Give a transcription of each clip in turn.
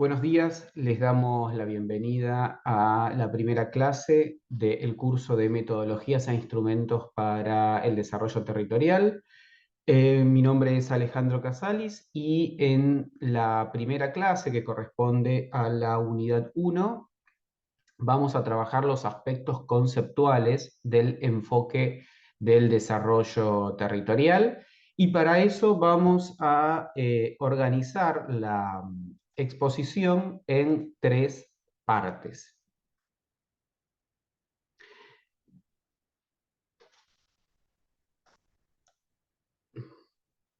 Buenos días, les damos la bienvenida a la primera clase del curso de metodologías e instrumentos para el desarrollo territorial. Mi nombre es Alejandro Casalis y en la primera clase, que corresponde a la unidad 1, vamos a trabajar los aspectos conceptuales del enfoque del desarrollo territorial, y para eso vamos a organizar la exposición en tres partes.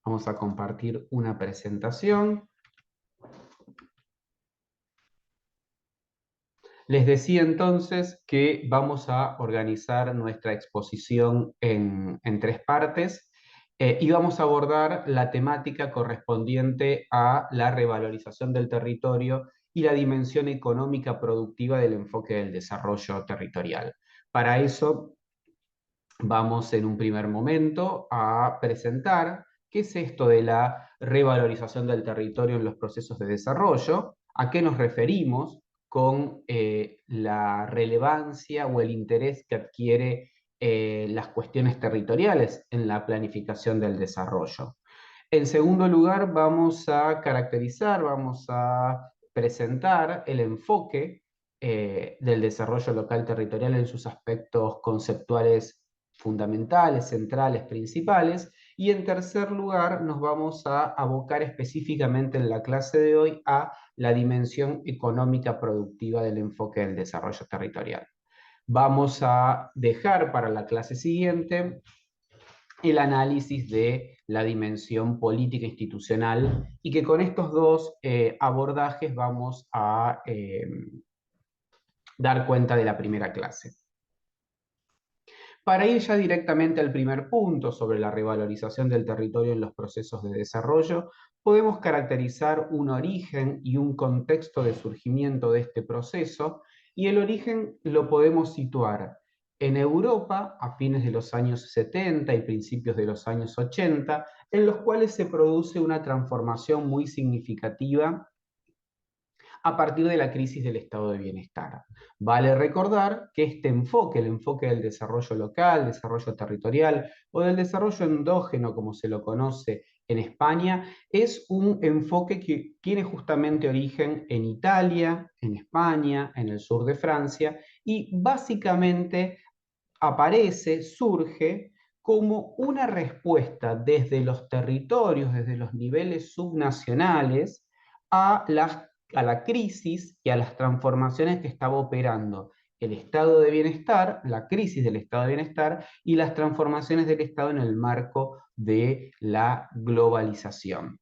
Vamos a compartir una presentación. Les decía entonces que vamos a organizar nuestra exposición en tres partes, y vamos a abordar la temática correspondiente a la revalorización del territorio y la dimensión económica productiva del enfoque del desarrollo territorial. Para eso vamos en un primer momento a presentar qué es esto de la revalorización del territorio en los procesos de desarrollo, a qué nos referimos con la relevancia o el interés que adquiere las cuestiones territoriales en la planificación del desarrollo. En segundo lugar, vamos a caracterizar, vamos a presentar el enfoque del desarrollo local territorial en sus aspectos conceptuales fundamentales, centrales, principales. Y en tercer lugar, nos vamos a abocar específicamente en la clase de hoy a la dimensión económica productiva del enfoque del desarrollo territorial. Vamos a dejar para la clase siguiente el análisis de la dimensión política institucional, y que con estos dos abordajes vamos a dar cuenta de la primera clase. Para ir ya directamente al primer punto sobre la revalorización del territorio en los procesos de desarrollo, podemos caracterizar un origen y un contexto de surgimiento de este proceso, y el origen lo podemos situar en Europa a fines de los años 70 y principios de los años 80, en los cuales se produce una transformación muy significativa a partir de la crisis del estado de bienestar. Vale recordar que este enfoque, el enfoque del desarrollo local, desarrollo territorial o del desarrollo endógeno, como se lo conoce en España, es un enfoque que tiene justamente origen en Italia, en España, en el sur de Francia, y básicamente aparece, surge como una respuesta desde los territorios, desde los niveles subnacionales, a la crisis y a las transformaciones que estaba operando el estado de bienestar, la crisis del estado de bienestar y las transformaciones del estado en el marco de la globalización.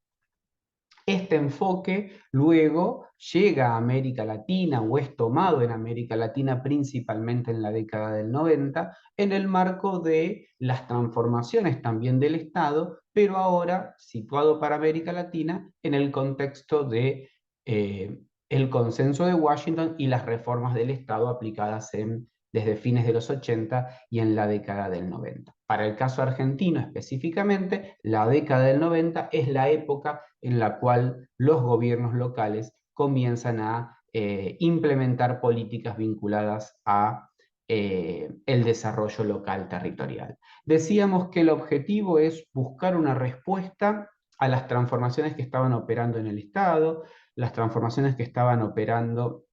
Este enfoque luego llega a América Latina, o es tomado en América Latina principalmente en la década del 90, en el marco de las transformaciones también del Estado, pero ahora situado para América Latina en el contexto de el consenso de Washington y las reformas del Estado aplicadas desde fines de los 80 y en la década del 90. Para el caso argentino específicamente, la década del 90 es la época en la cual los gobiernos locales comienzan a implementar políticas vinculadas a el desarrollo local territorial. Decíamos que el objetivo es buscar una respuesta a las transformaciones que estaban operando en el Estado, las transformaciones que estaban operando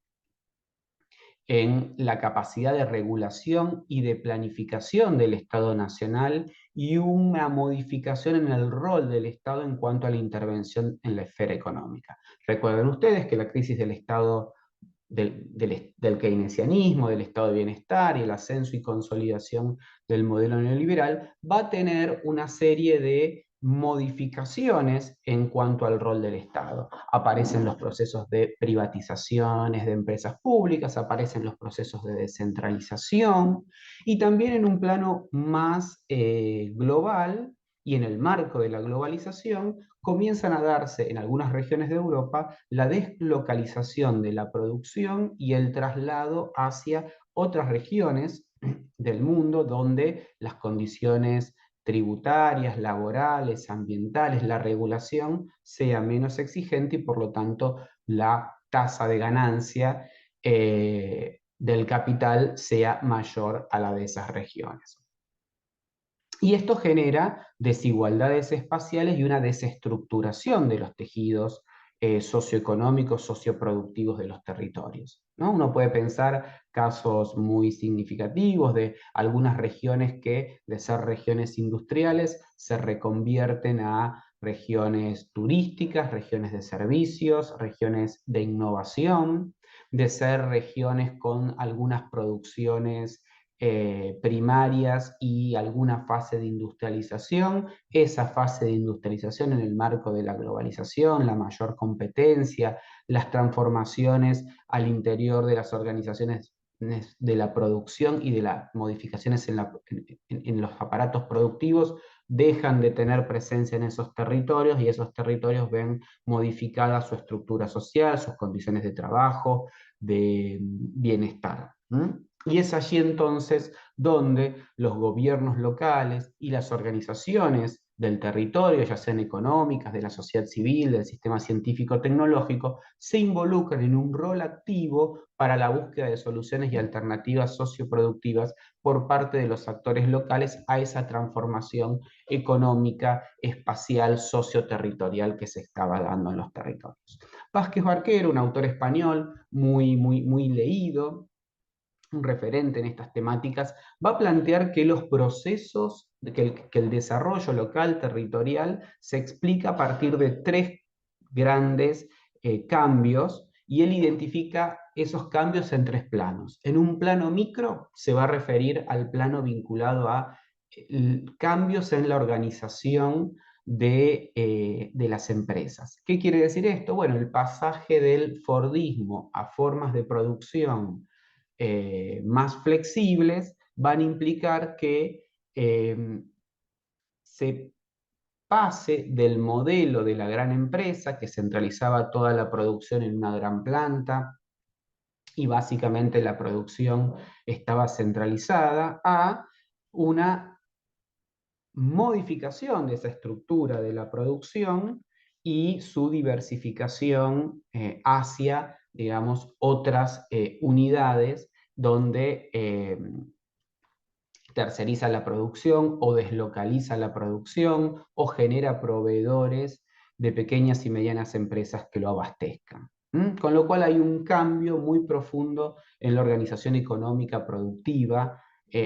en la capacidad de regulación y de planificación del Estado Nacional, y una modificación en el rol del Estado en cuanto a la intervención en la esfera económica. Recuerden ustedes que la crisis del Estado del keynesianismo, del estado de bienestar y el ascenso y consolidación del modelo neoliberal va a tener una serie de modificaciones en cuanto al rol del Estado. Aparecen los procesos de privatizaciones de empresas públicas, aparecen los procesos de descentralización, y también en un plano más global y en el marco de la globalización, comienzan a darse en algunas regiones de Europa la deslocalización de la producción y el traslado hacia otras regiones del mundo donde las condiciones tributarias, laborales, ambientales, la regulación sea menos exigente, y por lo tanto la tasa de ganancia del capital sea mayor a la de esas regiones. Y esto genera desigualdades espaciales y una desestructuración de los tejidos socioeconómicos, socioproductivos de los territorios, ¿no? Uno puede pensar casos muy significativos de algunas regiones que, de ser regiones industriales, se reconvierten a regiones turísticas, regiones de servicios, regiones de innovación, de ser regiones con algunas producciones primarias y alguna fase de industrialización. Esa fase de industrialización en el marco de la globalización, la mayor competencia, las transformaciones al interior de las organizaciones de la producción y de las modificaciones en los aparatos productivos, dejan de tener presencia en esos territorios y esos territorios ven modificada su estructura social, sus condiciones de trabajo, de bienestar. Y es allí entonces donde los gobiernos locales y las organizaciones del territorio, ya sean económicas, de la sociedad civil, del sistema científico-tecnológico, se involucran en un rol activo para la búsqueda de soluciones y alternativas socioproductivas por parte de los actores locales a esa transformación económica, espacial, socioterritorial que se estaba dando en los territorios. Vázquez Barquero, un autor español muy leído, un referente en estas temáticas, va a plantear que los procesos, que el desarrollo local, territorial, se explica a partir de tres grandes cambios, y él identifica esos cambios en tres planos. En un plano micro se va a referir al plano vinculado a cambios en la organización de las empresas. ¿Qué quiere decir esto? Bueno, el pasaje del Fordismo a formas de producción más flexibles van a implicar que se pase del modelo de la gran empresa que centralizaba toda la producción en una gran planta y básicamente la producción estaba centralizada, a una modificación de esa estructura de la producción y su diversificación hacia, digamos, otras unidades donde terceriza la producción o deslocaliza la producción o genera proveedores de pequeñas y medianas empresas que lo abastezcan. Con lo cual hay un cambio muy profundo en la organización económica productiva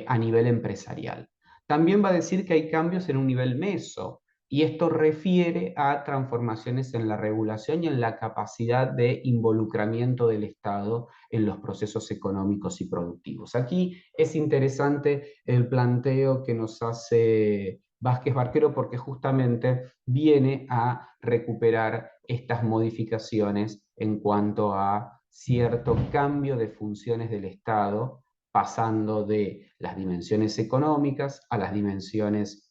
a nivel empresarial. También va a decir que hay cambios en un nivel meso, y esto refiere a transformaciones en la regulación y en la capacidad de involucramiento del Estado en los procesos económicos y productivos. Aquí es interesante el planteo que nos hace Vázquez Barquero, porque justamente viene a recuperar estas modificaciones en cuanto a cierto cambio de funciones del Estado, pasando de las dimensiones económicas a las dimensiones,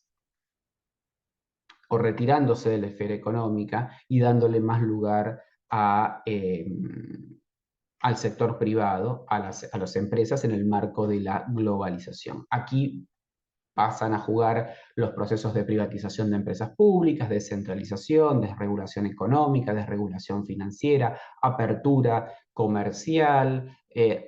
o retirándose de la esfera económica y dándole más lugar al sector privado, a las empresas en el marco de la globalización. Aquí pasan a jugar los procesos de privatización de empresas públicas, descentralización, desregulación económica, desregulación financiera, apertura comercial,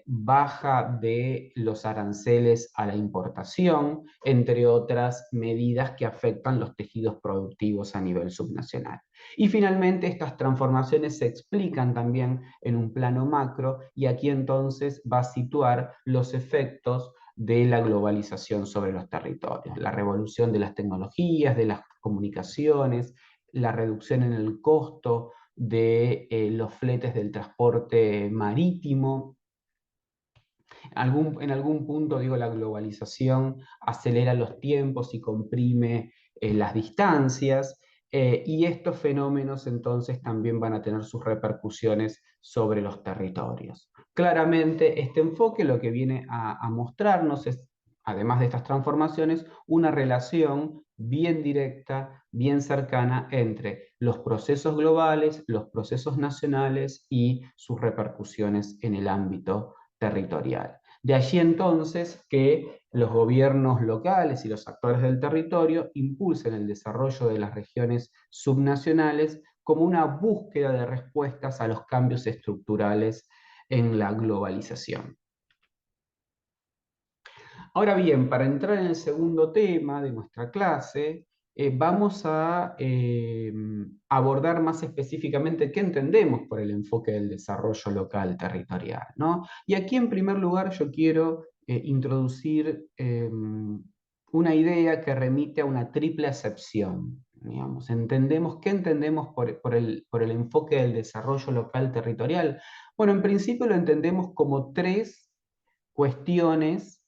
baja de los aranceles a la importación, entre otras medidas que afectan los tejidos productivos a nivel subnacional. Y finalmente estas transformaciones se explican también en un plano macro, y aquí entonces va a situar los efectos de la globalización sobre los territorios, la revolución de las tecnologías, de las comunicaciones, la reducción en el costo de los fletes del transporte marítimo. En algún punto, digo, la globalización acelera los tiempos y comprime las distancias, y estos fenómenos entonces también van a tener sus repercusiones sobre los territorios. Claramente, este enfoque lo que viene a mostrarnos es, además de estas transformaciones, una relación bien directa, bien cercana entre los procesos globales, los procesos nacionales y sus repercusiones en el ámbito territorial. De allí entonces que los gobiernos locales y los actores del territorio impulsen el desarrollo de las regiones subnacionales como una búsqueda de respuestas a los cambios estructurales en la globalización. Ahora bien, para entrar en el segundo tema de nuestra clase, vamos a abordar más específicamente qué entendemos por el enfoque del desarrollo local territorial, ¿no? Y aquí, en primer lugar, yo quiero introducir una idea que remite a una triple acepción. Digamos, ¿qué entendemos por el enfoque del desarrollo local territorial? Bueno, en principio lo entendemos como tres cuestiones,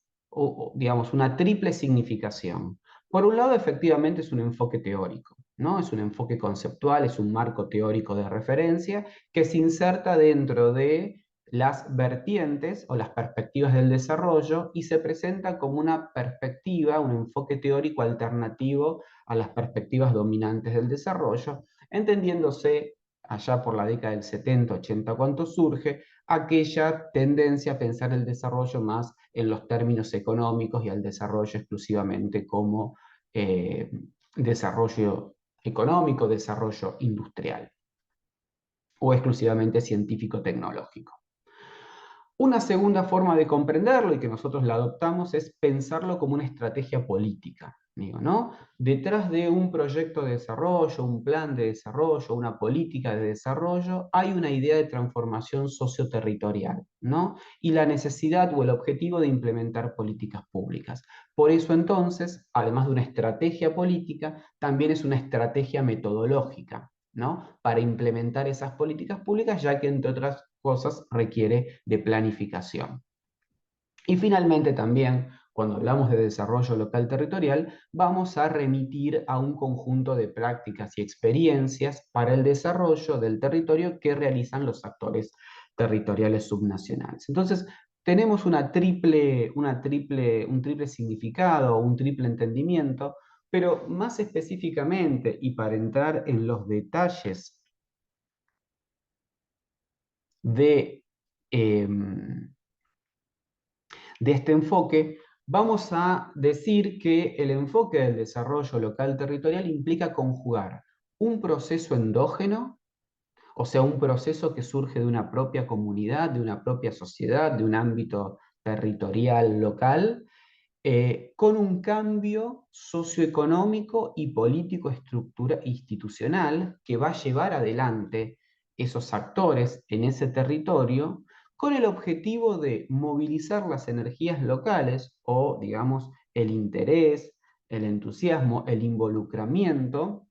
digamos, una triple significación. Por un lado, efectivamente, es un enfoque teórico, ¿no? Es un enfoque conceptual, es un marco teórico de referencia que se inserta dentro de las vertientes o las perspectivas del desarrollo y se presenta como una perspectiva, un enfoque teórico alternativo a las perspectivas dominantes del desarrollo, entendiéndose allá por la década del 70, 80, cuando surge aquella tendencia a pensar el desarrollo más en los términos económicos y al desarrollo exclusivamente como desarrollo económico, desarrollo industrial o exclusivamente científico-tecnológico. Una segunda forma de comprenderlo y que nosotros la adoptamos es pensarlo como una estrategia política. Digo, ¿no? Detrás de un proyecto de desarrollo, un plan de desarrollo, una política de desarrollo, hay una idea de transformación socioterritorial, ¿no? Y la necesidad o el objetivo de implementar políticas públicas. Por eso entonces, además de una estrategia política, también es una estrategia metodológica, ¿no? Para implementar esas políticas públicas, ya que entre otras cosas requiere de planificación. Y finalmente también, cuando hablamos de desarrollo local territorial, vamos a remitir a un conjunto de prácticas y experiencias para el desarrollo del territorio que realizan los actores territoriales subnacionales. Entonces, tenemos un triple significado, un triple entendimiento, pero más específicamente y para entrar en los detalles de, de este enfoque, vamos a decir que el enfoque del desarrollo local territorial implica conjugar un proceso endógeno, o sea, un proceso que surge de una propia comunidad, de una propia sociedad, de un ámbito territorial local, con un cambio socioeconómico y político estructura institucional que va a llevar adelante esos actores en ese territorio con el objetivo de movilizar las energías locales o, digamos, el interés, el entusiasmo, el involucramiento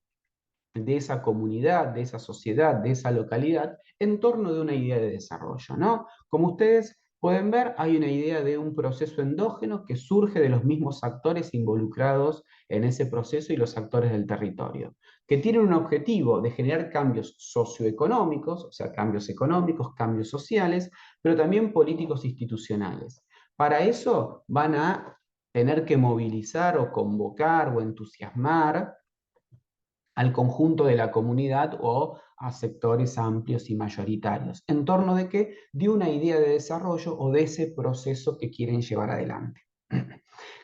de esa comunidad, de esa sociedad, de esa localidad, en torno de una idea de desarrollo, ¿no? Como ustedes pueden ver, hay una idea de un proceso endógeno que surge de los mismos actores involucrados en ese proceso y los actores del territorio, que tienen un objetivo de generar cambios socioeconómicos, o sea, cambios económicos, cambios sociales, pero también políticos institucionales. Para eso van a tener que movilizar o convocar o entusiasmar al conjunto de la comunidad o a sectores amplios y mayoritarios. ¿En torno de qué? De una idea de desarrollo o de ese proceso que quieren llevar adelante.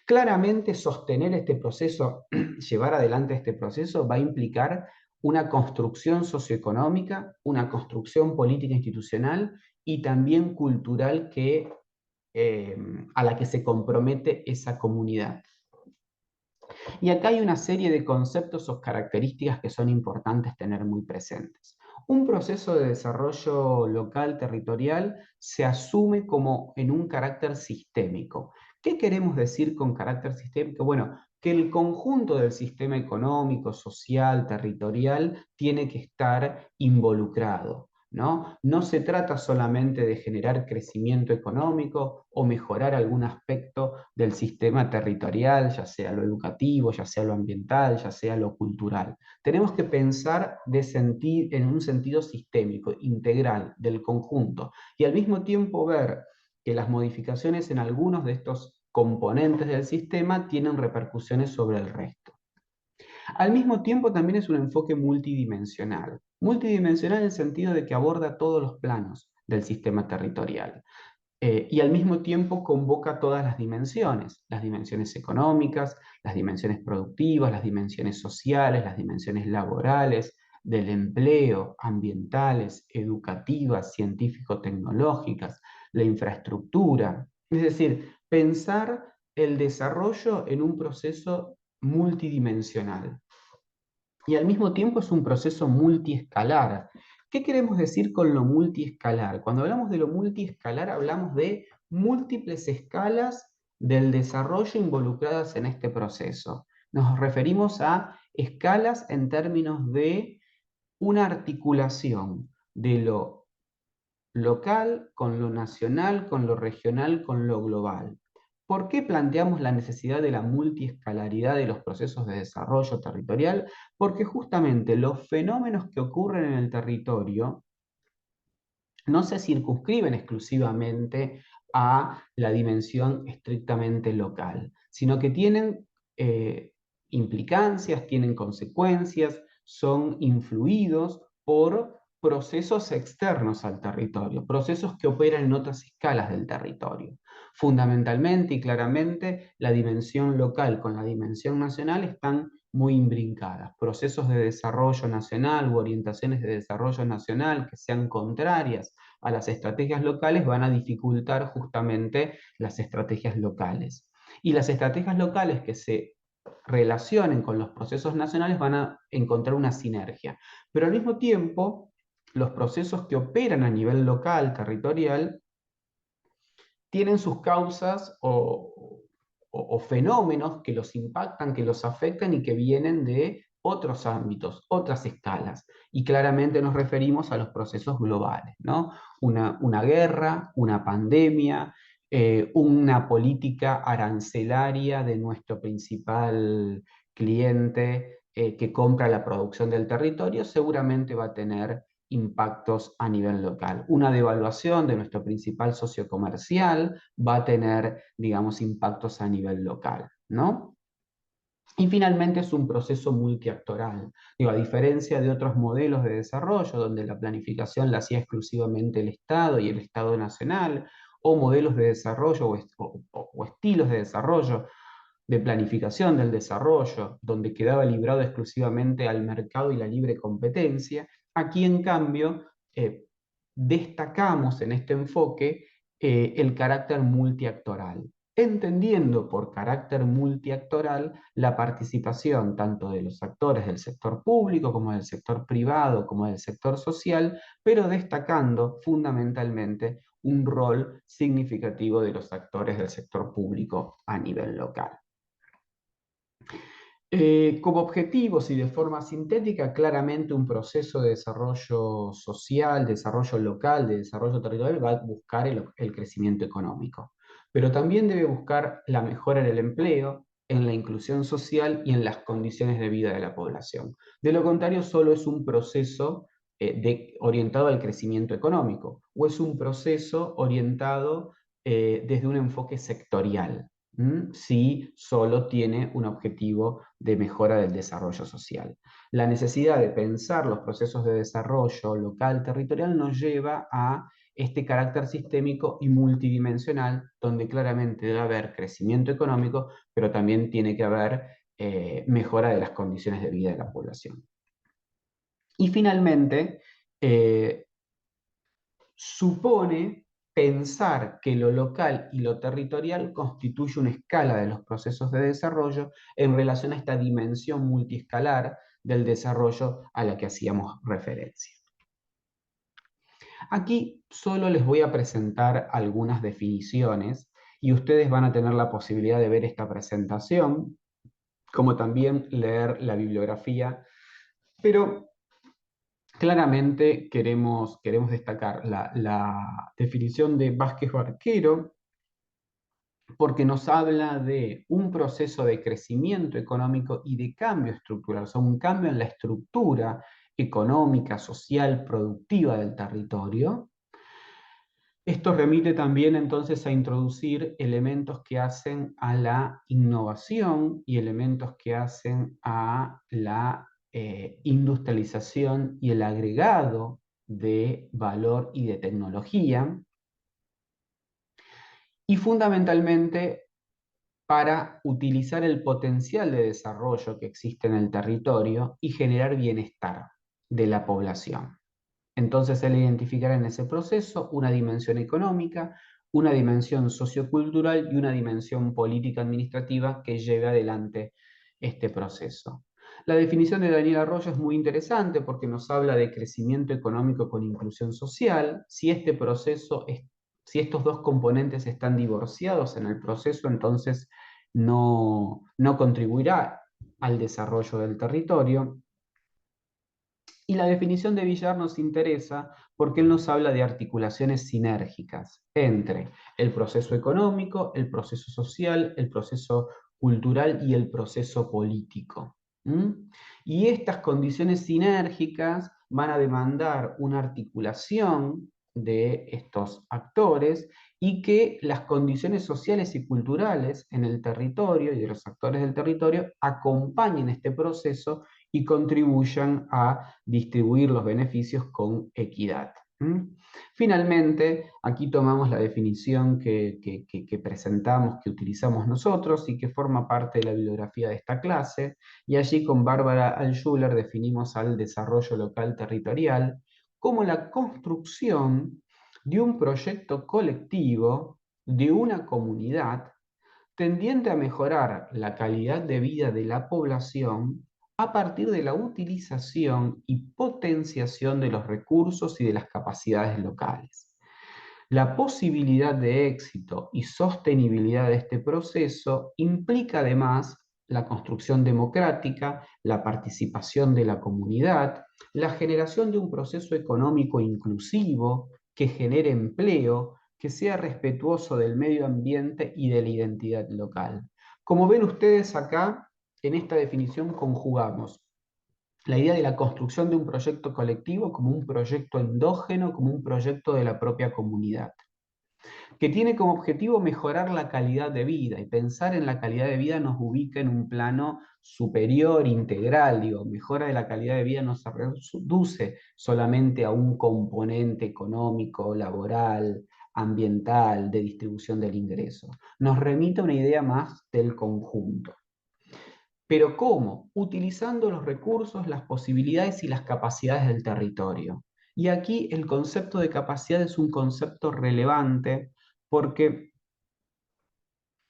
Claramente sostener este proceso, llevar adelante este proceso, va a implicar una construcción socioeconómica, una construcción política institucional y también cultural a la que se compromete esa comunidad. Y acá hay una serie de conceptos o características que son importantes tener muy presentes. Un proceso de desarrollo local territorial se asume como en un carácter sistémico. ¿Qué queremos decir con carácter sistémico? Bueno, que el conjunto del sistema económico, social, territorial tiene que estar involucrado, ¿no? No se trata solamente de generar crecimiento económico o mejorar algún aspecto del sistema territorial, ya sea lo educativo, ya sea lo ambiental, ya sea lo cultural. Tenemos que pensar en un sentido sistémico, integral, del conjunto, y al mismo tiempo ver que las modificaciones en algunos de estos componentes del sistema tienen repercusiones sobre el resto. Al mismo tiempo también es un enfoque multidimensional. Multidimensional en el sentido de que aborda todos los planos del sistema territorial. Y al mismo tiempo convoca todas las dimensiones económicas, las dimensiones productivas, las dimensiones sociales, las dimensiones laborales, del empleo, ambientales, educativas, científico-tecnológicas, la infraestructura. Es decir, pensar el desarrollo en un proceso multidimensional. Y al mismo tiempo es un proceso multiescalar. ¿Qué queremos decir con lo multiescalar? Cuando hablamos de lo multiescalar hablamos de múltiples escalas del desarrollo involucradas en este proceso. Nos referimos a escalas en términos de una articulación de lo local con lo nacional, con lo regional, con lo global. ¿Por qué planteamos la necesidad de la multiescalaridad de los procesos de desarrollo territorial? Porque justamente los fenómenos que ocurren en el territorio no se circunscriben exclusivamente a la dimensión estrictamente local, sino que tienen implicancias, tienen consecuencias, son influidos por procesos externos al territorio, procesos que operan en otras escalas del territorio. Fundamentalmente y claramente, la dimensión local con la dimensión nacional están muy imbrincadas. Procesos de desarrollo nacional u orientaciones de desarrollo nacional que sean contrarias a las estrategias locales van a dificultar justamente las estrategias locales. Y las estrategias locales que se relacionen con los procesos nacionales van a encontrar una sinergia. Pero al mismo tiempo, los procesos que operan a nivel local, territorial, tienen sus causas o fenómenos que los impactan, que los afectan y que vienen de otros ámbitos, otras escalas. Y claramente nos referimos a los procesos globales, ¿no? Una guerra, una pandemia, una política arancelaria de nuestro principal cliente que compra la producción del territorio, seguramente va a tener impactos a nivel local. Una devaluación de nuestro principal socio comercial va a tener, digamos, impactos a nivel local, ¿no? Y finalmente es un proceso multiactoral. Digo, a diferencia de otros modelos de desarrollo, donde la planificación la hacía exclusivamente el Estado y el Estado nacional, o modelos de desarrollo o estilos de desarrollo de planificación del desarrollo, donde quedaba librado exclusivamente al mercado y la libre competencia, aquí en cambio destacamos en este enfoque el carácter multiactoral, entendiendo por carácter multiactoral la participación tanto de los actores del sector público como del sector privado, como del sector social, pero destacando fundamentalmente un rol significativo de los actores del sector público a nivel local. Como objetivos y de forma sintética, claramente un proceso de desarrollo social, desarrollo local, de desarrollo territorial va a buscar el crecimiento económico, pero también debe buscar la mejora en el empleo, en la inclusión social y en las condiciones de vida de la población. De lo contrario, solo es un proceso orientado al crecimiento económico o es un proceso orientado desde un enfoque sectorial. Si solo tiene un objetivo de mejora del desarrollo social. La necesidad de pensar los procesos de desarrollo local, territorial, nos lleva a este carácter sistémico y multidimensional, donde claramente debe haber crecimiento económico, pero también tiene que haber mejora de las condiciones de vida de la población. Y finalmente, supone pensar que lo local y lo territorial constituye una escala de los procesos de desarrollo en relación a esta dimensión multiescalar del desarrollo a la que hacíamos referencia. Aquí solo les voy a presentar algunas definiciones y ustedes van a tener la posibilidad de ver esta presentación, como también leer la bibliografía, pero claramente queremos destacar la definición de Vázquez Barquero, porque nos habla de un proceso de crecimiento económico y de cambio estructural, o sea, un cambio en la estructura económica, social, productiva del territorio. Esto remite también entonces a introducir elementos que hacen a la innovación y elementos que hacen a la industrialización y el agregado de valor y de tecnología, y fundamentalmente para utilizar el potencial de desarrollo que existe en el territorio y generar bienestar. de la población. Entonces él identificará en ese proceso una dimensión económica, una dimensión sociocultural y una dimensión política administrativa que lleve adelante este proceso. La definición de Daniel Arroyo es muy interesante porque nos habla de crecimiento económico con inclusión social. Si este proceso si estos dos componentes están divorciados en el proceso, entonces no contribuirá al desarrollo del territorio. Y la definición de Villar nos interesa porque él nos habla de articulaciones sinérgicas entre el proceso económico, el proceso social, el proceso cultural y el proceso político. ¿Mm? Y estas condiciones sinérgicas van a demandar una articulación de estos actores y que las condiciones sociales y culturales en el territorio y de los actores del territorio acompañen este proceso y contribuyan a distribuir los beneficios con equidad. ¿Mm? Finalmente, aquí tomamos la definición que presentamos, que utilizamos nosotros y que forma parte de la bibliografía de esta clase, y allí con Bárbara Altschuler definimos al desarrollo local territorial como la construcción de un proyecto colectivo de una comunidad tendiente a mejorar la calidad de vida de la población a partir de la utilización y potenciación de los recursos y de las capacidades locales. La posibilidad de éxito y sostenibilidad de este proceso implica además la construcción democrática, la participación de la comunidad, la generación de un proceso económico inclusivo que genere empleo, que sea respetuoso del medio ambiente y de la identidad local. Como ven ustedes acá, en esta definición conjugamos la idea de la construcción de un proyecto colectivo como un proyecto endógeno, como un proyecto de la propia comunidad, que tiene como objetivo mejorar la calidad de vida, y pensar en la calidad de vida nos ubica en un plano superior, integral, digo, mejora de la calidad de vida no se reduce solamente a un componente económico, laboral, ambiental, de distribución del ingreso, nos remite a una idea más del conjunto. ¿Pero cómo? Utilizando los recursos, las posibilidades y las capacidades del territorio. Y aquí el concepto de capacidad es un concepto relevante porque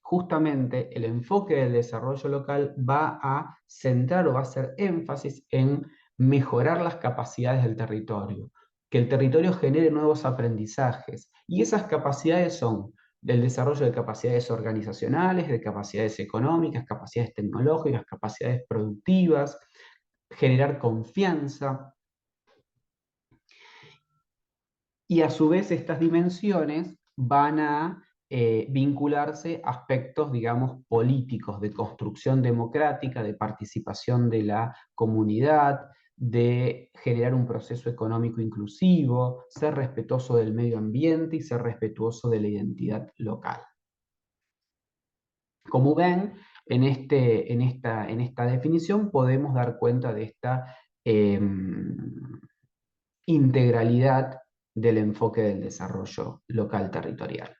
justamente el enfoque del desarrollo local va a centrar o va a hacer énfasis en mejorar las capacidades del territorio, que el territorio genere nuevos aprendizajes. Y esas capacidades son del desarrollo de capacidades organizacionales, de capacidades económicas, capacidades tecnológicas, capacidades productivas, generar confianza. Y a su vez estas dimensiones van a vincularse a aspectos, digamos, políticos, de construcción democrática, de participación de la comunidad, de generar un proceso económico inclusivo, ser respetuoso del medio ambiente y ser respetuoso de la identidad local. Como ven, en esta definición podemos dar cuenta de esta integralidad del enfoque del desarrollo local territorial.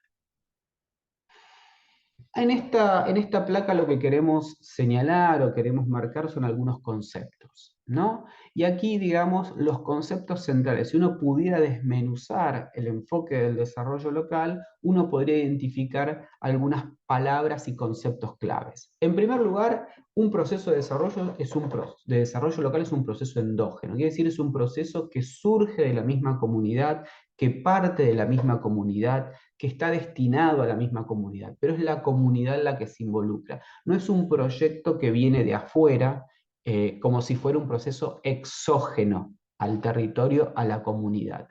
En esta placa lo que queremos señalar o queremos marcar son algunos conceptos, ¿no? Y aquí, digamos, los conceptos centrales. Si uno pudiera desmenuzar el enfoque del desarrollo local, uno podría identificar algunas palabras y conceptos claves. En primer lugar, un proceso de desarrollo, de desarrollo local es un proceso endógeno, quiere decir, es un proceso que surge de la misma comunidad, que parte de la misma comunidad, que está destinado a la misma comunidad, pero es la comunidad la que se involucra. No es un proyecto que viene de afuera, como si fuera un proceso exógeno al territorio, a la comunidad.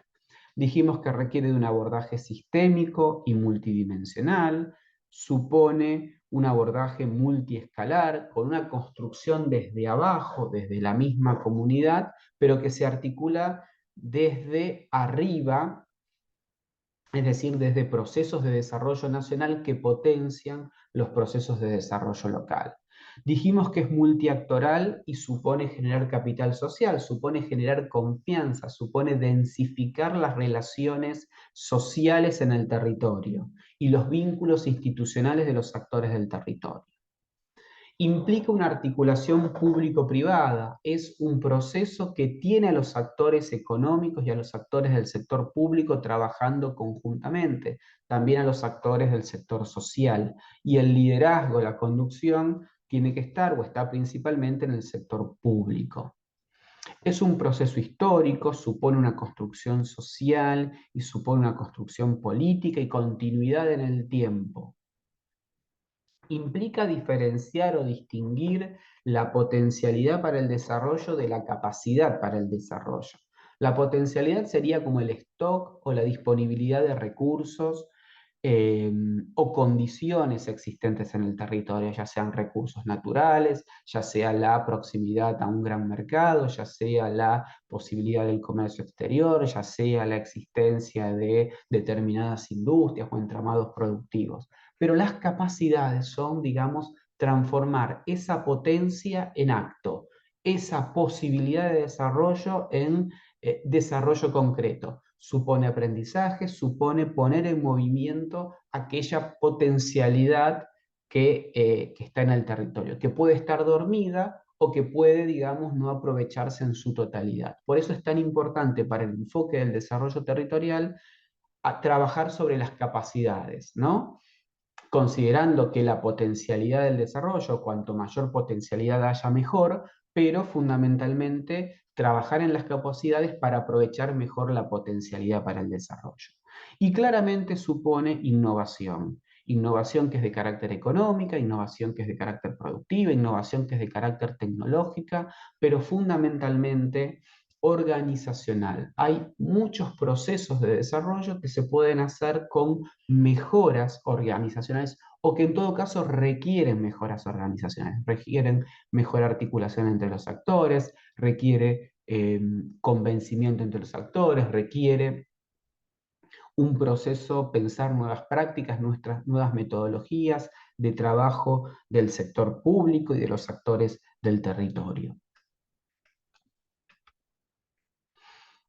Dijimos que requiere de un abordaje sistémico y multidimensional, supone un abordaje multiescalar, con una construcción desde abajo, desde la misma comunidad, pero que se articula desde arriba, es decir, desde procesos de desarrollo nacional que potencian los procesos de desarrollo local. Dijimos que es multiactoral y supone generar capital social, supone generar confianza, supone densificar las relaciones sociales en el territorio y los vínculos institucionales de los actores del territorio. Implica una articulación público-privada, es un proceso que tiene a los actores económicos y a los actores del sector público trabajando conjuntamente, también a los actores del sector social, y el liderazgo, la conducción, tiene que estar o está principalmente en el sector público. Es un proceso histórico, supone una construcción social y supone una construcción política y continuidad en el tiempo. Implica diferenciar o distinguir la potencialidad para el desarrollo de la capacidad para el desarrollo. La potencialidad sería como el stock o la disponibilidad de recursos eh, o condiciones existentes en el territorio, ya sean recursos naturales, ya sea la proximidad a un gran mercado, ya sea la posibilidad del comercio exterior, ya sea la existencia de determinadas industrias o entramados productivos. Pero las capacidades son, digamos, transformar esa potencia en acto, esa posibilidad de desarrollo en desarrollo concreto. Supone aprendizaje, supone poner en movimiento aquella potencialidad que está en el territorio, que puede estar dormida o que puede, digamos, no aprovecharse en su totalidad. Por eso es tan importante para el enfoque del desarrollo territorial trabajar sobre las capacidades, ¿no? Considerando que la potencialidad del desarrollo, cuanto mayor potencialidad haya, mejor, pero fundamentalmente trabajar en las capacidades para aprovechar mejor la potencialidad para el desarrollo. Y claramente supone innovación. Innovación que es de carácter económica, innovación que es de carácter productiva, innovación que es de carácter tecnológica, pero fundamentalmente organizacional. Hay muchos procesos de desarrollo que se pueden hacer con mejoras organizacionales o que en todo caso requieren mejoras organizacionales, requieren mejor articulación entre los actores, requiere convencimiento entre los actores, requiere un proceso, pensar nuevas prácticas, nuevas metodologías de trabajo del sector público y de los actores del territorio.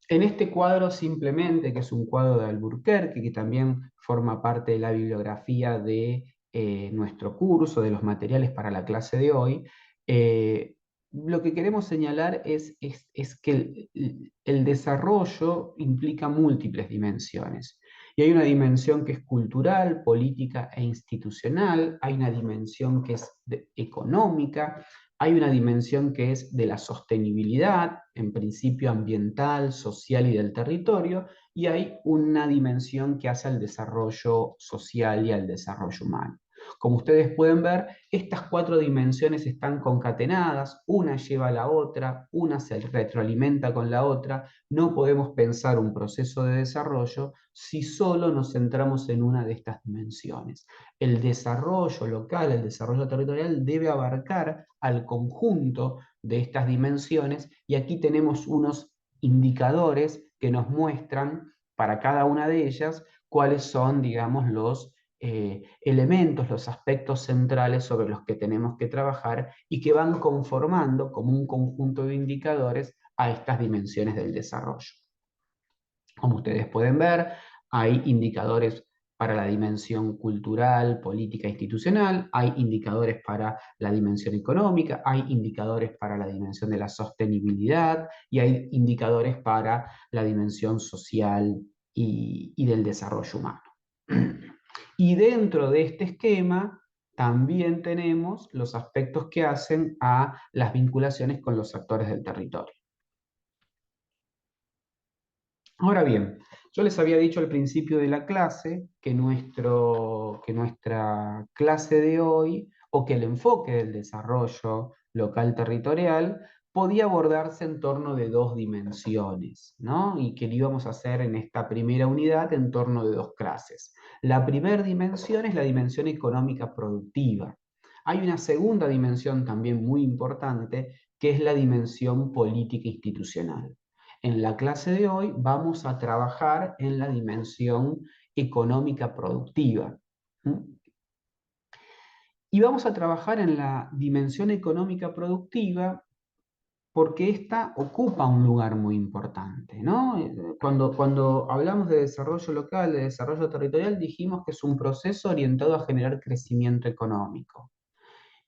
En este cuadro simplemente, que es un cuadro de Alburquerque, que también forma parte de la bibliografía de nuestro curso, de los materiales para la clase de hoy, lo que queremos señalar es que el desarrollo implica múltiples dimensiones. Y hay una dimensión que es cultural, política e institucional, hay una dimensión que es económica, hay una dimensión que es de la sostenibilidad, en principio ambiental, social y del territorio, y hay una dimensión que hace al desarrollo social y al desarrollo humano. Como ustedes pueden ver, estas cuatro dimensiones están concatenadas, una lleva a la otra, una se retroalimenta con la otra. No podemos pensar un proceso de desarrollo si solo nos centramos en una de estas dimensiones. El desarrollo local, el desarrollo territorial debe abarcar al conjunto de estas dimensiones y aquí tenemos unos indicadores que nos muestran para cada una de ellas cuáles son, digamos, los elementos, los aspectos centrales sobre los que tenemos que trabajar y que van conformando como un conjunto de indicadores a estas dimensiones del desarrollo. Como ustedes pueden ver, hay indicadores para la dimensión cultural, política e institucional, hay indicadores para la dimensión económica, hay indicadores para la dimensión de la sostenibilidad y hay indicadores para la dimensión social y del desarrollo humano. Y dentro de este esquema también tenemos los aspectos que hacen a las vinculaciones con los actores del territorio. Ahora bien, yo les había dicho al principio de la clase que nuestra clase de hoy, o que el enfoque del desarrollo local territorial, podía abordarse en torno de dos dimensiones, ¿no? Y que lo íbamos a hacer en esta primera unidad en torno de dos clases. La primera dimensión es la dimensión económica productiva. Hay una segunda dimensión también muy importante, que es la dimensión política institucional. En la clase de hoy vamos a trabajar en la dimensión económica productiva. Y vamos a trabajar en la dimensión económica productiva porque ésta ocupa un lugar muy importante, ¿no? Cuando hablamos de desarrollo local, de desarrollo territorial, dijimos que es un proceso orientado a generar crecimiento económico.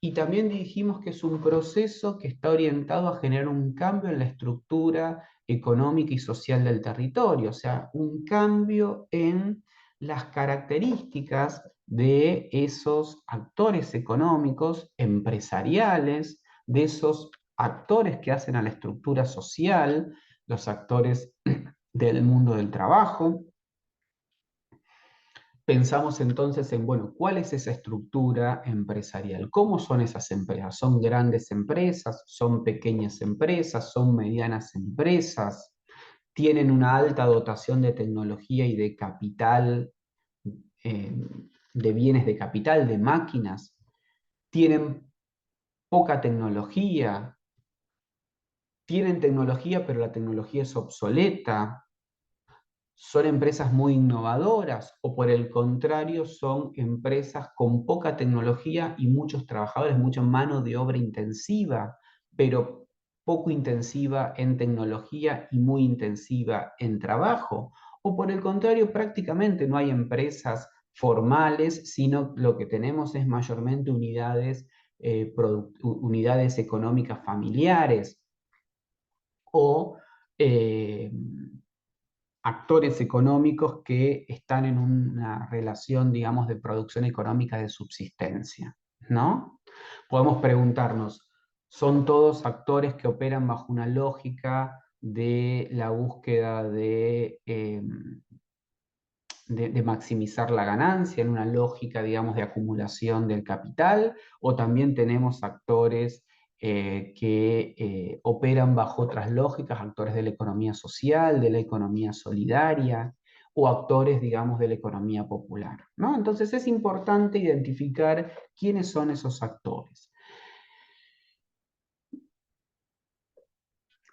Y también dijimos que es un proceso que está orientado a generar un cambio en la estructura económica y social del territorio, o sea, un cambio en las características de esos actores económicos, empresariales, de esos actores que hacen a la estructura social, los actores del mundo del trabajo. Pensamos entonces en, bueno, ¿cuál es esa estructura empresarial? ¿Cómo son esas empresas? ¿Son grandes empresas? ¿Son pequeñas empresas? ¿Son medianas empresas? ¿Tienen una alta dotación de tecnología y de capital, eh, de bienes de capital, de máquinas? ¿Tienen poca tecnología? ¿Tienen tecnología, pero la tecnología es obsoleta? ¿Son empresas muy innovadoras o por el contrario son empresas con poca tecnología y muchos trabajadores, mucha mano de obra intensiva, pero poco intensiva en tecnología y muy intensiva en trabajo? ¿O por el contrario prácticamente no hay empresas formales, sino lo que tenemos es mayormente unidades económicas familiares o eh, actores económicos que están en una relación, digamos, de producción económica de subsistencia, ¿no? Podemos preguntarnos, ¿son todos actores que operan bajo una lógica de la búsqueda de maximizar la ganancia, en una lógica, digamos, de acumulación del capital, o también tenemos actores que operan bajo otras lógicas, actores de la economía social, de la economía solidaria, o actores, digamos, de la economía popular, ¿no? Entonces es importante identificar quiénes son esos actores.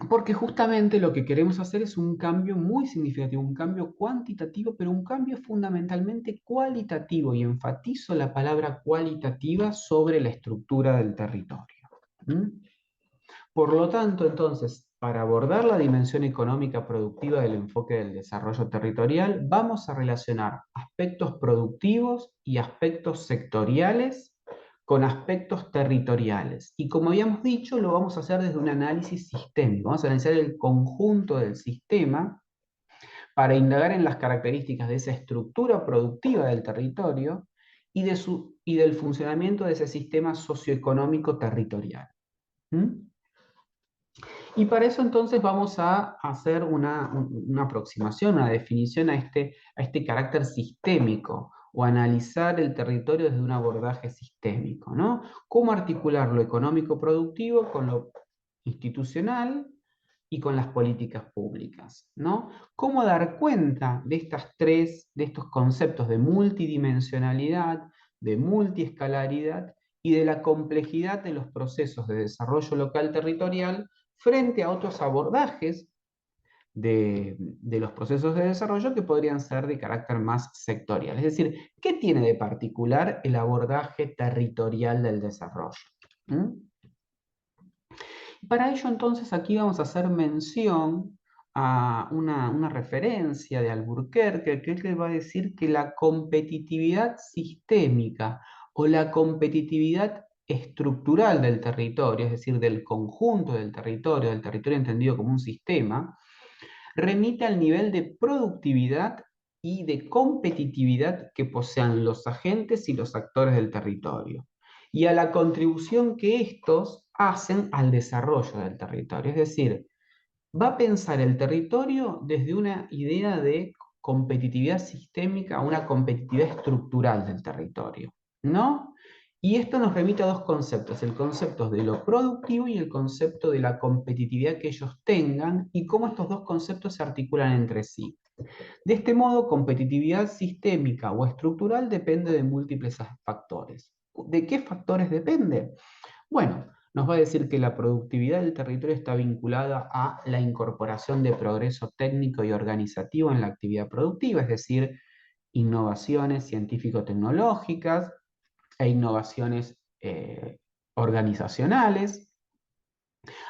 Porque justamente lo que queremos hacer es un cambio muy significativo, un cambio cuantitativo, pero un cambio fundamentalmente cualitativo, y enfatizo la palabra cualitativa sobre la estructura del territorio. ¿Mm? Por lo tanto, entonces, para abordar la dimensión económica productiva del enfoque del desarrollo territorial, vamos a relacionar aspectos productivos y aspectos sectoriales con aspectos territoriales. Y como habíamos dicho, lo vamos a hacer desde un análisis sistémico. Vamos a analizar el conjunto del sistema para indagar en las características de esa estructura productiva del territorio y del funcionamiento de ese sistema socioeconómico territorial. ¿Mm? Y para eso entonces vamos a hacer una aproximación, una definición a este carácter sistémico o analizar el territorio desde un abordaje sistémico, ¿no? ¿Cómo articular lo económico productivo con lo institucional y con las políticas públicas, ¿no? ¿Cómo dar cuenta de estos conceptos de multidimensionalidad, de multiescalaridad y de la complejidad de los procesos de desarrollo local territorial frente a otros abordajes de los procesos de desarrollo que podrían ser de carácter más sectorial? Es decir, ¿qué tiene de particular el abordaje territorial del desarrollo? ¿Mm? Para ello, entonces, aquí vamos a hacer mención a una referencia de Albuquerque, que él va a decir que la competitividad sistémica o la competitividad estructural del territorio, es decir, del conjunto del territorio entendido como un sistema, remite al nivel de productividad y de competitividad que posean los agentes y los actores del territorio, y a la contribución que estos hacen al desarrollo del territorio. Es decir, va a pensar el territorio desde una idea de competitividad sistémica a una competitividad estructural del territorio, ¿no? Y esto nos remite a dos conceptos, el concepto de lo productivo y el concepto de la competitividad que ellos tengan y cómo estos dos conceptos se articulan entre sí. De este modo, competitividad sistémica o estructural depende de múltiples factores. ¿De qué factores depende? Bueno, nos va a decir que la productividad del territorio está vinculada a la incorporación de progreso técnico y organizativo en la actividad productiva, es decir, innovaciones científico-tecnológicas e innovaciones organizacionales,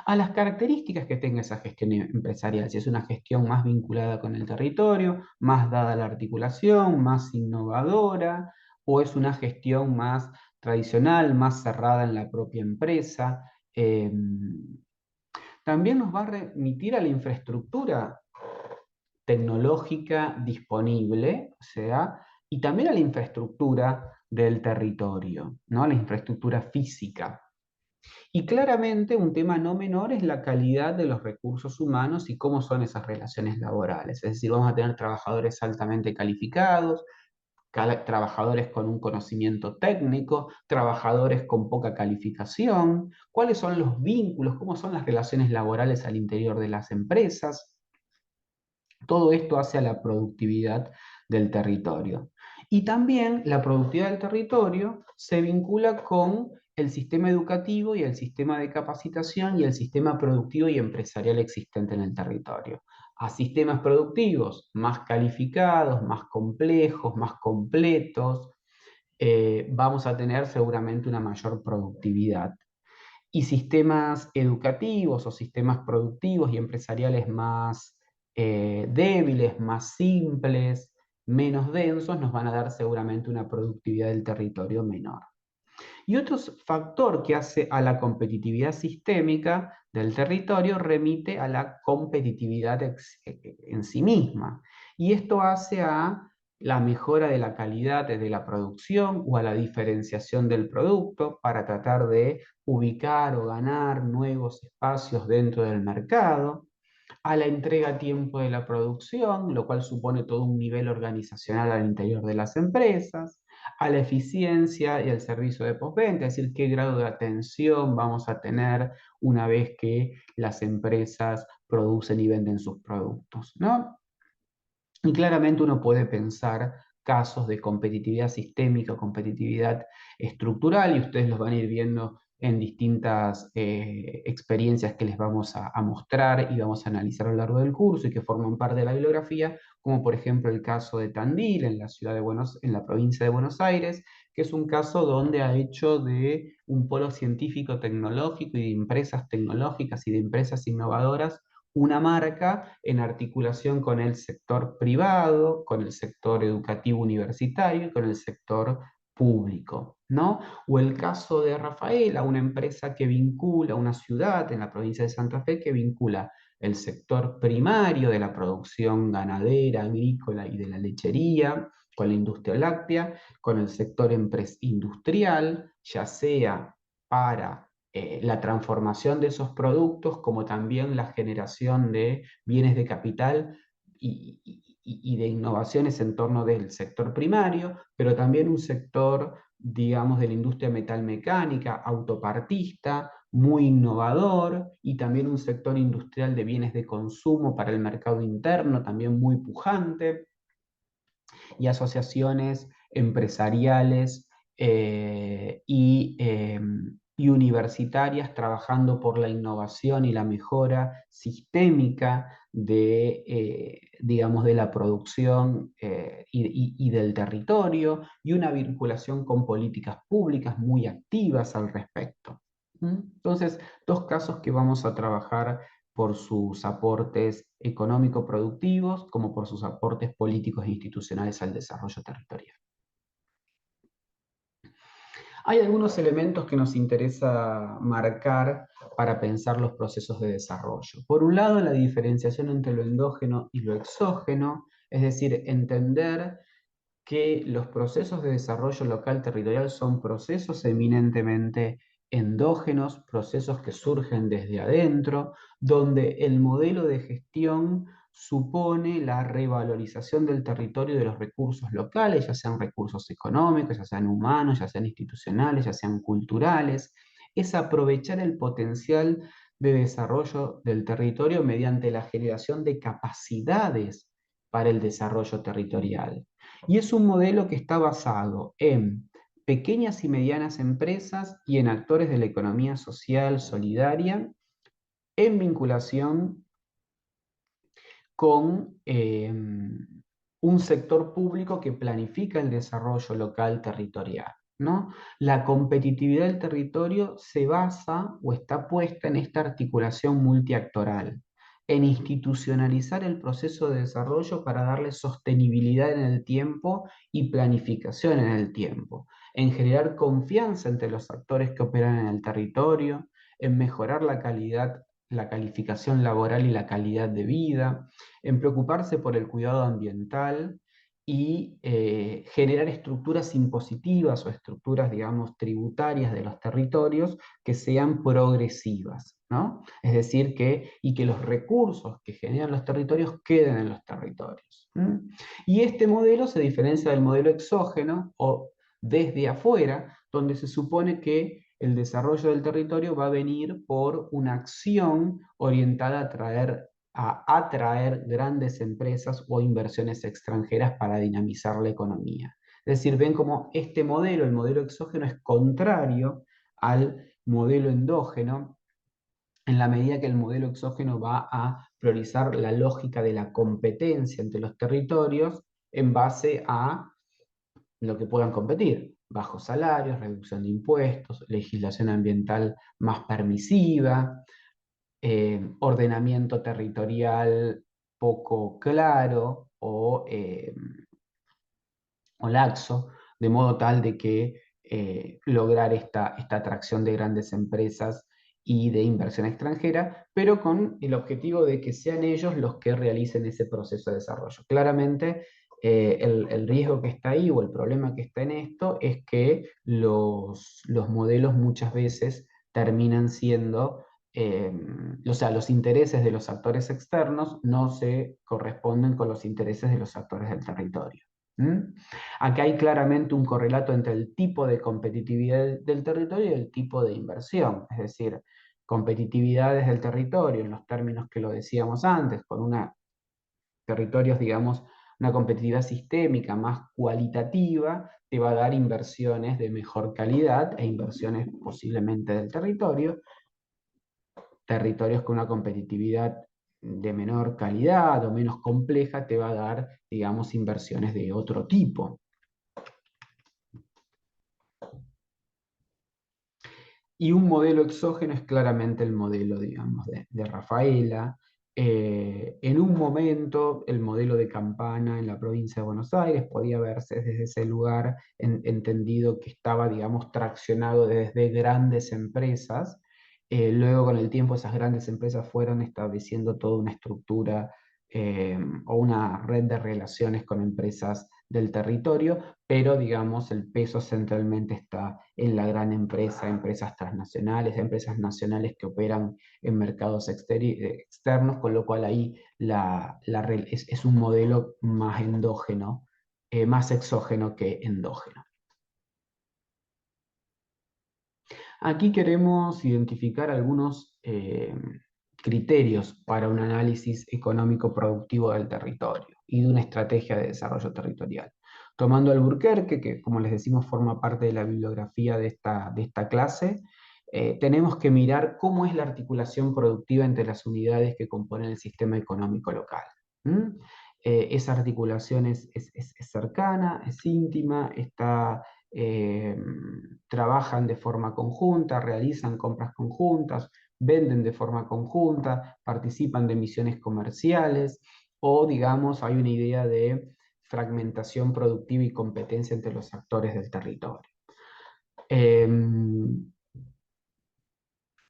a las características que tenga esa gestión empresarial, si es una gestión más vinculada con el territorio, más dada a la articulación, más innovadora, o es una gestión más tradicional, más cerrada en la propia empresa. También nos va a remitir a la infraestructura tecnológica disponible, o sea, y también a la infraestructura del territorio, ¿no? La infraestructura física. Y claramente un tema no menor es la calidad de los recursos humanos y cómo son esas relaciones laborales. Es decir, vamos a tener trabajadores altamente calificados, trabajadores con un conocimiento técnico, trabajadores con poca calificación, cuáles son los vínculos, cómo son las relaciones laborales al interior de las empresas. Todo esto hace a la productividad del territorio. Y también la productividad del territorio se vincula con el sistema educativo y el sistema de capacitación y el sistema productivo y empresarial existente en el territorio. A sistemas productivos más calificados, más complejos, más completos, vamos a tener seguramente una mayor productividad. Y sistemas educativos o sistemas productivos y empresariales más débiles, más simples, menos densos, nos van a dar seguramente una productividad del territorio menor. Y otro factor que hace a la competitividad sistémica del territorio remite a la competitividad en sí misma. Y esto hace a la mejora de la calidad de la producción o a la diferenciación del producto para tratar de ubicar o ganar nuevos espacios dentro del mercado, a la entrega a tiempo de la producción, lo cual supone todo un nivel organizacional al interior de las empresas, a la eficiencia y al servicio de postventa, es decir, qué grado de atención vamos a tener una vez que las empresas producen y venden sus productos, ¿no? Y claramente uno puede pensar casos de competitividad sistémica o competitividad estructural, y ustedes los van a ir viendo en distintas experiencias que les vamos a mostrar y vamos a analizar a lo largo del curso y que forman parte de la bibliografía, como por ejemplo el caso de Tandil en la ciudad de en la provincia de Buenos Aires, que es un caso donde ha hecho de un polo científico tecnológico y de empresas tecnológicas y de empresas innovadoras una marca en articulación con el sector privado, con el sector educativo universitario y con el sector público, ¿no? O el caso de Rafaela, una empresa que vincula, una ciudad en la provincia de Santa Fe que vincula el sector primario de la producción ganadera, agrícola y de la lechería, con la industria láctea, con el sector industrial, ya sea para la transformación de esos productos, como también la generación de bienes de capital y de innovaciones en torno del sector primario, pero también un sector, digamos, de la industria metalmecánica, autopartista, muy innovador, y también un sector industrial de bienes de consumo para el mercado interno, también muy pujante, y asociaciones empresariales y universitarias trabajando por la innovación y la mejora sistémica digamos, de la producción y del territorio, y una vinculación con políticas públicas muy activas al respecto. Entonces, dos casos que vamos a trabajar por sus aportes económico-productivos como por sus aportes políticos e institucionales al desarrollo territorial. Hay algunos elementos que nos interesa marcar para pensar los procesos de desarrollo. Por un lado, la diferenciación entre lo endógeno y lo exógeno, es decir, entender que los procesos de desarrollo local territorial son procesos eminentemente endógenos, procesos que surgen desde adentro, donde el modelo de gestión supone la revalorización del territorio y de los recursos locales, ya sean recursos económicos, ya sean humanos, ya sean institucionales, ya sean culturales. Es aprovechar el potencial de desarrollo del territorio mediante la generación de capacidades para el desarrollo territorial. Y es un modelo que está basado en pequeñas y medianas empresas y en actores de la economía social solidaria en vinculación con un sector público que planifica el desarrollo local territorial, ¿no? La competitividad del territorio se basa o está puesta en esta articulación multiactoral, en institucionalizar el proceso de desarrollo para darle sostenibilidad en el tiempo y planificación en el tiempo, en generar confianza entre los actores que operan en el territorio, en mejorar la calidad, la calificación laboral y la calidad de vida, en preocuparse por el cuidado ambiental y generar estructuras impositivas o estructuras, digamos, tributarias de los territorios que sean progresivas, ¿no? Es decir, que los recursos que generan los territorios queden en los territorios. Y este modelo se diferencia del modelo exógeno o desde afuera, donde se supone que el desarrollo del territorio va a venir por una acción orientada a atraer grandes empresas o inversiones extranjeras para dinamizar la economía. Es decir, ven como este modelo, el modelo exógeno, es contrario al modelo endógeno, en la medida que el modelo exógeno va a priorizar la lógica de la competencia entre los territorios en base a lo que puedan competir: bajos salarios, reducción de impuestos, legislación ambiental más permisiva, ordenamiento territorial poco claro o laxo, de modo tal de que lograr esta atracción de grandes empresas y de inversión extranjera, pero con el objetivo de que sean ellos los que realicen ese proceso de desarrollo. Claramente, el riesgo que está ahí o el problema que está en esto es que los modelos muchas veces terminan siendo, o sea, los intereses de los actores externos no se corresponden con los intereses de los actores del territorio. ¿Mm? Acá hay claramente un correlato entre el tipo de competitividad del territorio y el tipo de inversión, es decir, competitividad desde el territorio, en los términos que lo decíamos antes, con territorios, digamos, una competitividad sistémica más cualitativa, te va a dar inversiones de mejor calidad e inversiones posiblemente del territorio. Territorios con una competitividad de menor calidad o menos compleja te va a dar, digamos, inversiones de otro tipo. Y un modelo exógeno es claramente el modelo, digamos, de Rafaela. En un momento, el modelo de Campana en la provincia de Buenos Aires podía verse desde ese lugar, entendido que estaba, digamos, traccionado desde grandes empresas. Luego, con el tiempo, esas grandes empresas fueron estableciendo toda una estructura o una red de relaciones con empresas del territorio, pero digamos el peso centralmente está en la gran empresa, empresas transnacionales, empresas nacionales que operan en mercados externos, con lo cual ahí es un modelo más endógeno, más exógeno que endógeno. Aquí queremos identificar algunos criterios para un análisis económico productivo del territorio y de una estrategia de desarrollo territorial. Tomando Alburquerque, que como les decimos forma parte de la bibliografía de esta clase, tenemos que mirar cómo es la articulación productiva entre las unidades que componen el sistema económico local. Esa articulación es cercana, es íntima, eh, trabajan de forma conjunta, realizan compras conjuntas, venden de forma conjunta, participan de misiones comerciales, o digamos hay una idea de fragmentación productiva y competencia entre los actores del territorio.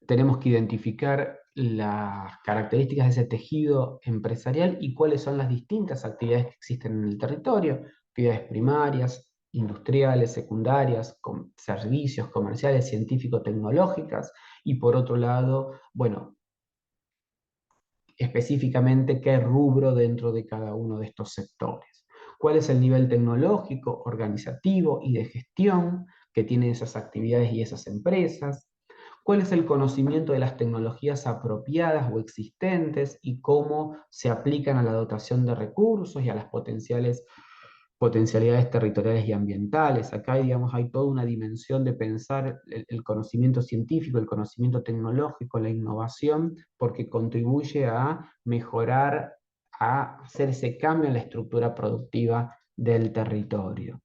Tenemos que identificar las características de ese tejido empresarial y cuáles son las distintas actividades que existen en el territorio: actividades primarias, industriales, secundarias, servicios comerciales, científico-tecnológicas, y por otro lado, bueno, específicamente qué rubro dentro de cada uno de estos sectores. ¿Cuál es el nivel tecnológico, organizativo y de gestión que tienen esas actividades y esas empresas? ¿Cuál es el conocimiento de las tecnologías apropiadas o existentes y cómo se aplican a la dotación de recursos y a las potencialidades territoriales y ambientales? Acá, digamos, hay toda una dimensión de pensar el conocimiento científico, el conocimiento tecnológico, la innovación, porque contribuye a mejorar, a hacer ese cambio en la estructura productiva del territorio.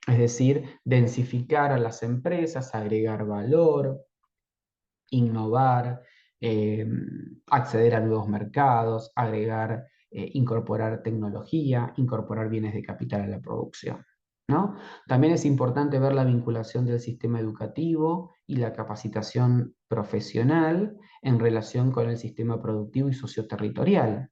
Es decir, densificar a las empresas, agregar valor, innovar, acceder a nuevos mercados, agregar, incorporar tecnología, incorporar bienes de capital a la producción, ¿no? También es importante ver la vinculación del sistema educativo y la capacitación profesional en relación con el sistema productivo y socioterritorial,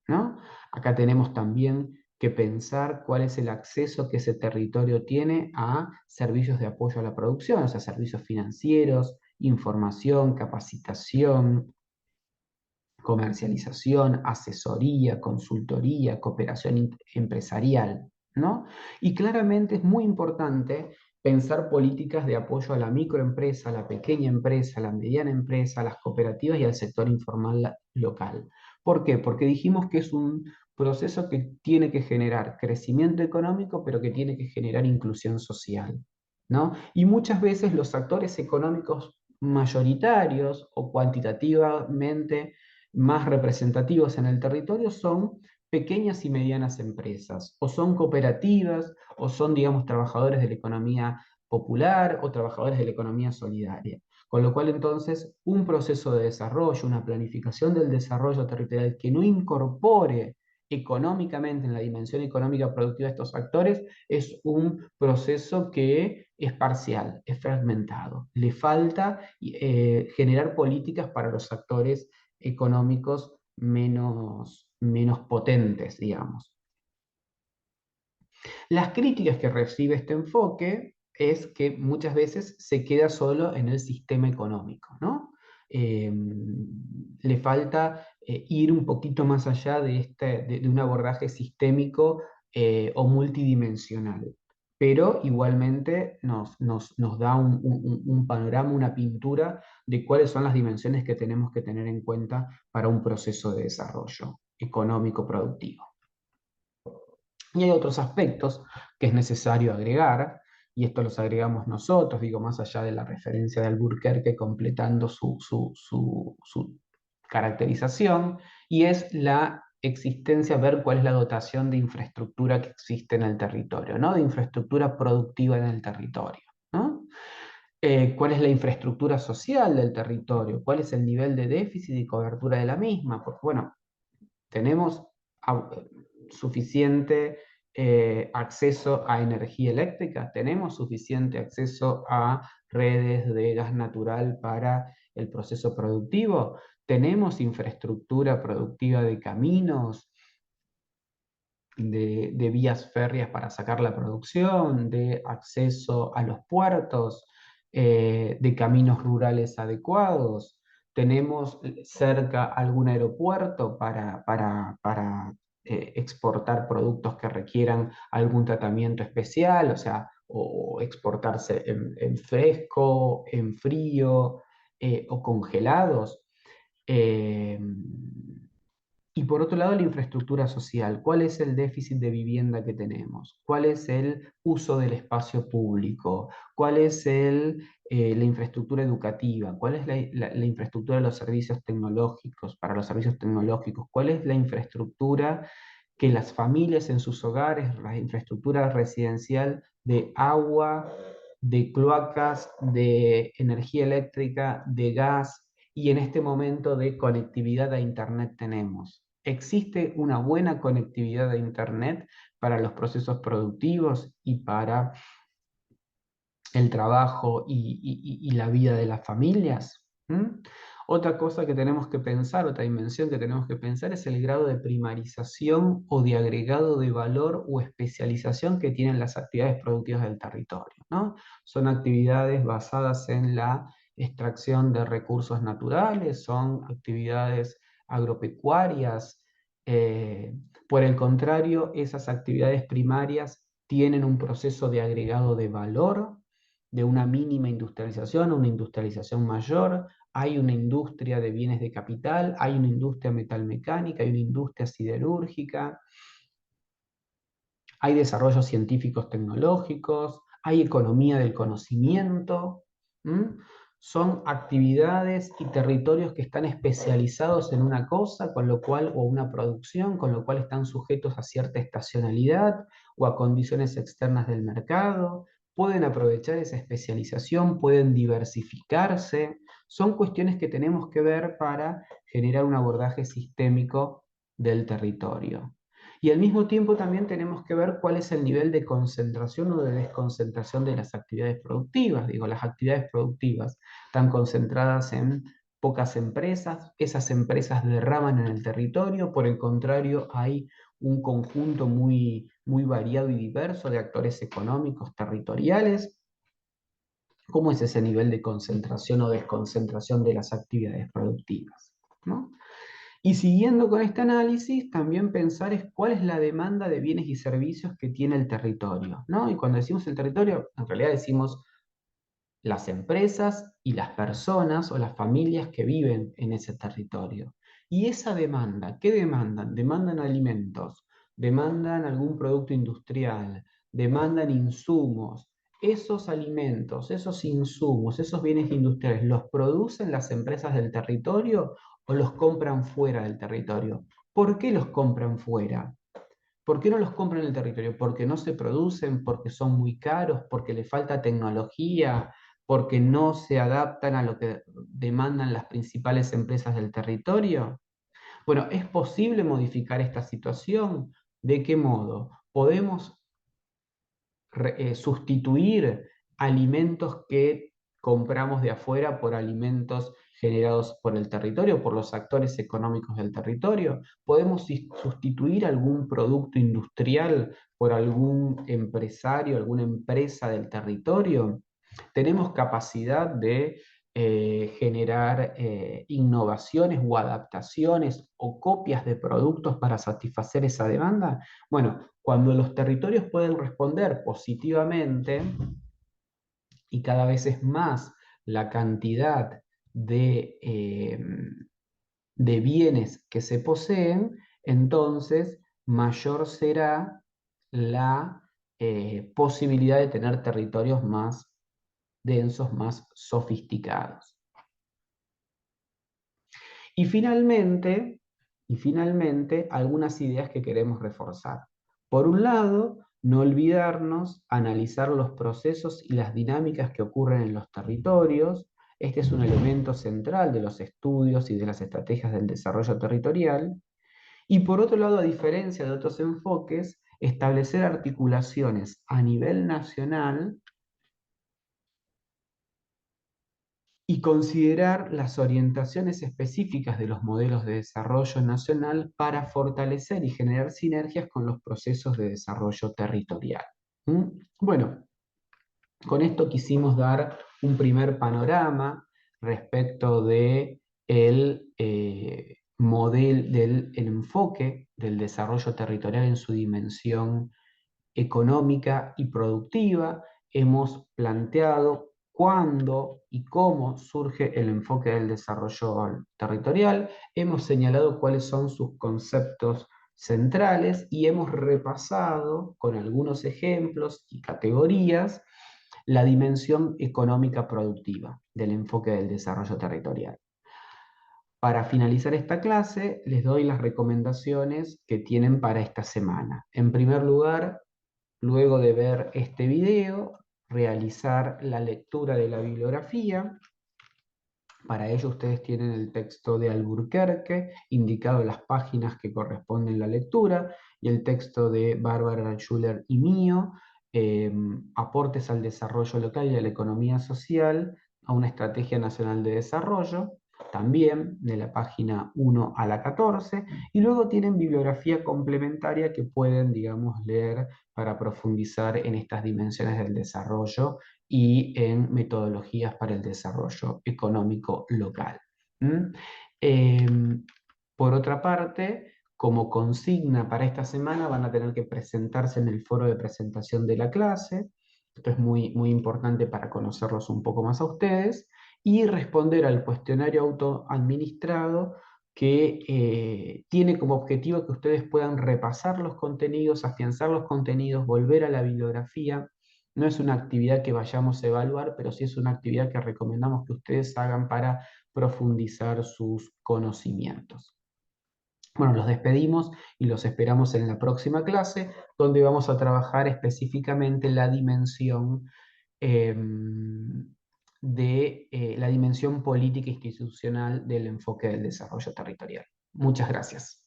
¿no? Acá tenemos también que pensar cuál es el acceso que ese territorio tiene a servicios de apoyo a la producción, o sea, servicios financieros, información, capacitación, comercialización, asesoría, consultoría, cooperación empresarial, ¿no? Y claramente es muy importante pensar políticas de apoyo a la microempresa, a la pequeña empresa, a la mediana empresa, a las cooperativas y al sector informal local. ¿Por qué? Porque dijimos que es un proceso que tiene que generar crecimiento económico, pero que tiene que generar inclusión social, ¿no? Y muchas veces los actores económicos mayoritarios o cuantitativamente más representativos en el territorio son pequeñas y medianas empresas, o son cooperativas, o son, digamos, trabajadores de la economía popular o trabajadores de la economía solidaria. Con lo cual, entonces, un proceso de desarrollo, una planificación del desarrollo territorial que no incorpore económicamente en la dimensión económica productiva de estos actores es un proceso que es parcial, es fragmentado. Le falta generar políticas para los actores económicos menos potentes, digamos. Las críticas que recibe este enfoque es que muchas veces se queda solo en el sistema económico, ¿no? Le falta ir un poquito más allá de un abordaje sistémico o multidimensional, pero igualmente nos da un panorama, una pintura de cuáles son las dimensiones que tenemos que tener en cuenta para un proceso de desarrollo económico productivo. Y hay otros aspectos que es necesario agregar, y esto los agregamos nosotros, digo, más allá de la referencia de Alburquerque completando su caracterización, y es la existencia, ver cuál es la dotación de infraestructura que existe en el territorio, ¿no? De infraestructura productiva en el territorio, ¿no? ¿Cuál es la infraestructura social del territorio? ¿Cuál es el nivel de déficit y cobertura de la misma? Porque, bueno, tenemos suficiente acceso a energía eléctrica, tenemos suficiente acceso a redes de gas natural para el proceso productivo, tenemos infraestructura productiva de caminos, de vías férreas para sacar la producción, de acceso a los puertos, de caminos rurales adecuados. Tenemos cerca algún aeropuerto para exportar productos que requieran algún tratamiento especial, o sea, o exportarse en fresco, en frío o congelados. Eh, y por otro lado, la infraestructura social. ¿Cuál es el déficit de vivienda que tenemos? ¿Cuál es el uso del espacio público? ¿Cuál es la infraestructura educativa? ¿Cuál es la infraestructura de los servicios tecnológicos, para los servicios tecnológicos? ¿Cuál es la infraestructura que las familias en sus hogares, la infraestructura residencial de agua, de cloacas, de energía eléctrica, de gas y en este momento de conectividad a Internet tenemos? ¿Existe una buena conectividad a Internet para los procesos productivos y para el trabajo y la vida de las familias? ¿Mm? Otra cosa que tenemos que pensar, otra dimensión que tenemos que pensar es el grado de primarización o de agregado de valor o especialización que tienen las actividades productivas del territorio, ¿no? Son actividades basadas en la extracción de recursos naturales, son actividades agropecuarias. Por el contrario, esas actividades primarias tienen un proceso de agregado de valor, de una mínima industrialización a una industrialización mayor. Hay una industria de bienes de capital, hay una industria metalmecánica, hay una industria siderúrgica, hay desarrollos científicos tecnológicos, hay economía del conocimiento. ¿Mm? Son actividades y territorios que están especializados en una cosa, con lo cual, o una producción, con lo cual están sujetos a cierta estacionalidad o a condiciones externas del mercado. Pueden aprovechar esa especialización, pueden diversificarse, son cuestiones que tenemos que ver para generar un abordaje sistémico del territorio. Y al mismo tiempo también tenemos que ver cuál es el nivel de concentración o de desconcentración de las actividades productivas. Digo, las actividades productivas están concentradas en pocas empresas, esas empresas derraman en el territorio, por el contrario, hay un conjunto muy, muy variado y diverso de actores económicos territoriales. ¿Cómo es ese nivel de concentración o desconcentración de las actividades productivas? ¿No? Y siguiendo con este análisis, también pensar es cuál es la demanda de bienes y servicios que tiene el territorio, ¿no? Y cuando decimos el territorio, en realidad decimos las empresas y las personas o las familias que viven en ese territorio. Y esa demanda, ¿qué demandan? Demandan alimentos, demandan algún producto industrial, demandan insumos. Esos alimentos, esos insumos, esos bienes industriales, ¿los producen las empresas del territorio o los compran fuera del territorio? ¿Por qué los compran fuera? ¿Por qué no los compran en el territorio? Porque no se producen, porque son muy caros, porque le falta tecnología, porque no se adaptan a lo que demandan las principales empresas del territorio. Bueno, ¿es posible modificar esta situación? ¿De qué modo? Podemos sustituir alimentos que compramos de afuera por alimentos generados por el territorio, por los actores económicos del territorio. Podemos sustituir algún producto industrial por algún empresario, alguna empresa del territorio. Tenemos capacidad de generar innovaciones o adaptaciones o copias de productos para satisfacer esa demanda. Bueno, cuando los territorios pueden responder positivamente, y cada vez es más la cantidad de bienes que se poseen, entonces mayor será la posibilidad de tener territorios más densos, más sofisticados. Y finalmente, y finalmente, algunas ideas que queremos reforzar. Por un lado, no olvidarnos analizar los procesos y las dinámicas que ocurren en los territorios. Este es un elemento central de los estudios y de las estrategias del desarrollo territorial. Y por otro lado, a diferencia de otros enfoques, establecer articulaciones a nivel nacional y considerar las orientaciones específicas de los modelos de desarrollo nacional para fortalecer y generar sinergias con los procesos de desarrollo territorial. ¿Mm? Bueno, con esto quisimos dar un primer panorama respecto de del el enfoque del desarrollo territorial en su dimensión económica y productiva. Hemos planteado cuándo y cómo surge el enfoque del desarrollo territorial. Hemos señalado cuáles son sus conceptos centrales y hemos repasado con algunos ejemplos y categorías la dimensión económica productiva del enfoque del desarrollo territorial. Para finalizar esta clase, les doy las recomendaciones que tienen para esta semana. En primer lugar, luego de ver este video, realizar la lectura de la bibliografía. Para ello ustedes tienen el texto de Alburquerque, indicado en las páginas que corresponden a la lectura, y el texto de Bárbara Schuller y mío, Aportes al desarrollo local y a la economía social, a una estrategia nacional de desarrollo, también de la página 1 a la 14, y luego tienen bibliografía complementaria que pueden, digamos, leer para profundizar en estas dimensiones del desarrollo y en metodologías para el desarrollo económico local. ¿Mm? Por otra parte, como consigna para esta semana van a tener que presentarse en el foro de presentación de la clase. Esto es muy, muy importante para conocerlos un poco más a ustedes y responder al cuestionario autoadministrado que tiene como objetivo que ustedes puedan repasar los contenidos, afianzar los contenidos, volver a la bibliografía. No es una actividad que vayamos a evaluar, pero sí es una actividad que recomendamos que ustedes hagan para profundizar sus conocimientos. Bueno, los despedimos y los esperamos en la próxima clase, donde vamos a trabajar específicamente la dimensión de la dimensión política e institucional del enfoque del desarrollo territorial. Muchas gracias.